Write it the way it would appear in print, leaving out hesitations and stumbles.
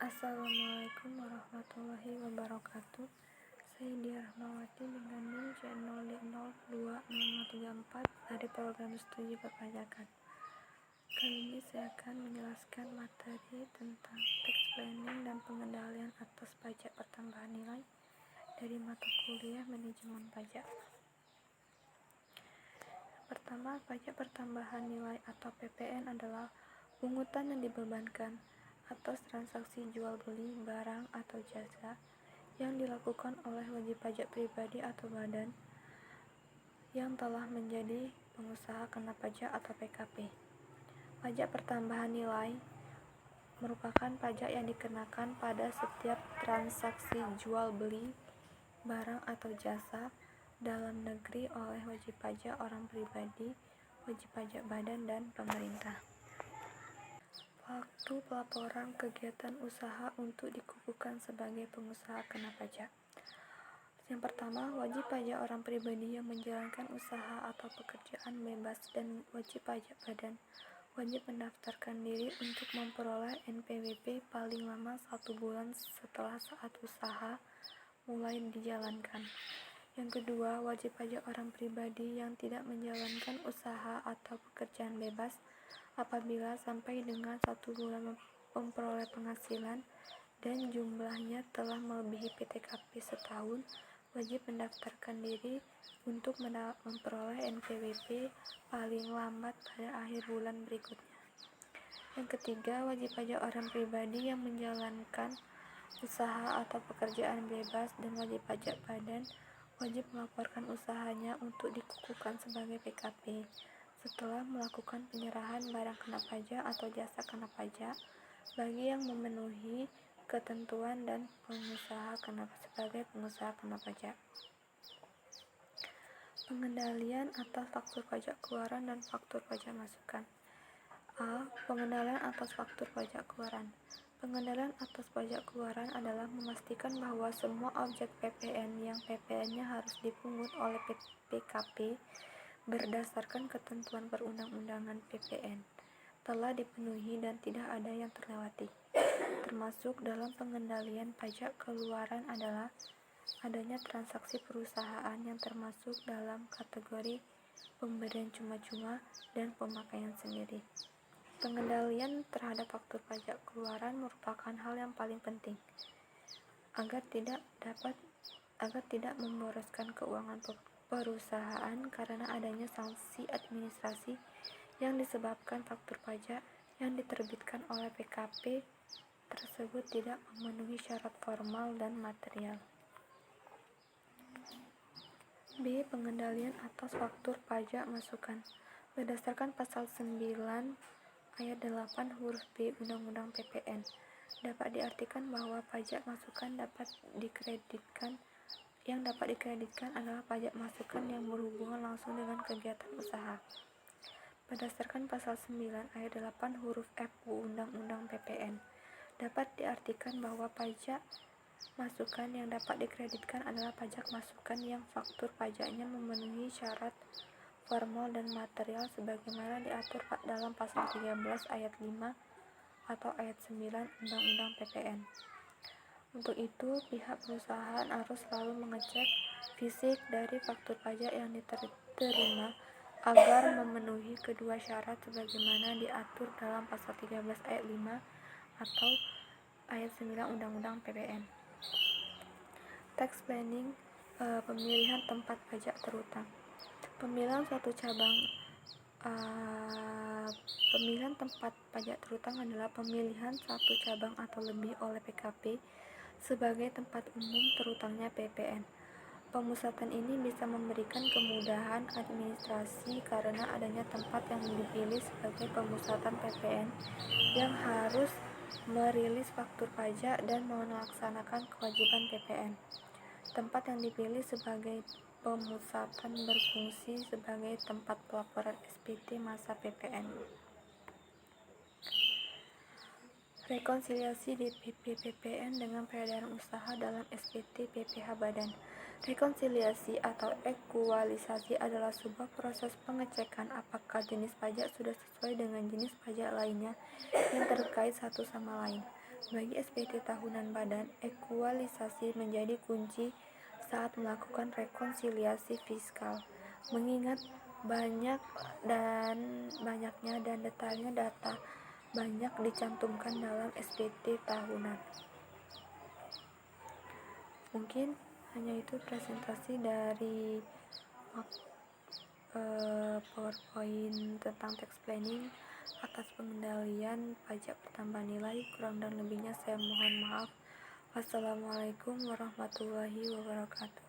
Assalamualaikum warahmatullahi wabarakatuh. Saya Dia Rahmawati dengan NIM C020034 dari program studi perpajakan. Kali ini saya akan menjelaskan materi tentang tax planning dan pengendalian atas pajak pertambahan nilai dari mata kuliah manajemen pajak. Pertama, pajak pertambahan nilai atau PPN adalah pungutan yang dibebankan atas transaksi jual beli barang atau jasa yang dilakukan oleh wajib pajak pribadi atau badan yang telah menjadi pengusaha kena pajak atau PKP. Pajak pertambahan nilai merupakan pajak yang dikenakan pada setiap transaksi jual beli barang atau jasa dalam negeri oleh wajib pajak orang pribadi, wajib pajak badan, dan pemerintah. Waktu pelaporan kegiatan usaha untuk dikukuhkan sebagai pengusaha kena pajak. Yang pertama, wajib pajak orang pribadi yang menjalankan usaha atau pekerjaan bebas dan wajib pajak badan wajib mendaftarkan diri untuk memperoleh NPWP paling lama 1 bulan setelah saat usaha mulai dijalankan. Yang kedua, wajib pajak orang pribadi yang tidak menjalankan usaha atau pekerjaan bebas apabila sampai dengan 1 bulan memperoleh penghasilan dan jumlahnya telah melebihi PTKP setahun, wajib mendaftarkan diri untuk memperoleh NPWP paling lambat pada akhir bulan berikutnya. Yang ketiga, wajib pajak orang pribadi yang menjalankan usaha atau pekerjaan bebas dan wajib pajak badan wajib melaporkan usahanya untuk dikukuhkan sebagai PKP setelah melakukan penyerahan barang kena pajak atau jasa kena pajak bagi yang memenuhi ketentuan dan sebagai pengusaha kena pajak. Pengendalian atas faktur pajak keluaran dan faktur pajak masukan. A. Pengendalian atas faktur pajak keluaran. Pengendalian atas pajak keluaran adalah memastikan bahwa semua objek PPN yang PPN-nya harus dipungut oleh PKP berdasarkan ketentuan perundang-undangan PPN telah dipenuhi dan tidak ada yang terlewati. Termasuk dalam pengendalian pajak keluaran adalah adanya transaksi perusahaan yang termasuk dalam kategori pemberian cuma-cuma dan pemakaian sendiri. Pengendalian terhadap faktur pajak keluaran merupakan hal yang paling penting agar tidak memboroskan keuangan perusahaan karena adanya sanksi administrasi yang disebabkan faktur pajak yang diterbitkan oleh PKP tersebut tidak memenuhi syarat formal dan material. B. Pengendalian atas faktur pajak masukan. Berdasarkan pasal 9 ayat 8 huruf B Undang-Undang PPN, dapat diartikan bahwa pajak masukan yang dapat dikreditkan adalah pajak masukan yang berhubungan langsung dengan kegiatan usaha. Berdasarkan pasal 9 ayat 8 huruf F Undang-Undang PPN, dapat diartikan bahwa pajak masukan yang dapat dikreditkan adalah pajak masukan yang faktur pajaknya memenuhi syarat formal dan material sebagaimana diatur dalam pasal 13 ayat 5 atau ayat 9 Undang-Undang PPN. Untuk itu, pihak perusahaan harus selalu mengecek fisik dari faktur pajak yang diterima agar memenuhi kedua syarat sebagaimana diatur dalam pasal 13 ayat 5 atau ayat 9 Undang-Undang PPN. Tax planning, pemilihan tempat pajak terutang. Pemilihan tempat pajak terutang adalah pemilihan satu cabang atau lebih oleh PKP sebagai tempat umum terutangnya PPN. Pemusatan ini bisa memberikan kemudahan administrasi karena adanya tempat yang dipilih sebagai pemusatan PPN yang harus merilis faktur pajak dan melaksanakan kewajiban PPN. Tempat yang dipilih sebagai pemusatan berfungsi sebagai tempat pelaporan SPT masa PPN. Rekonsiliasi DPP PPN dengan peredaran usaha dalam SPT PPh Badan. Rekonsiliasi atau ekualisasi adalah sebuah proses pengecekan apakah jenis pajak sudah sesuai dengan jenis pajak lainnya yang terkait satu sama lain. Bagi SPT tahunan badan, ekualisasi menjadi kunci saat melakukan rekonsiliasi fiskal. Mengingat banyaknya dan detailnya data banyak dicantumkan dalam SPT tahunan. Mungkin hanya itu presentasi dari PowerPoint tentang tax planning atas pengendalian pajak bertambah nilai. Kurang dan lebihnya saya mohon maaf. Wassalamualaikum warahmatullahi wabarakatuh.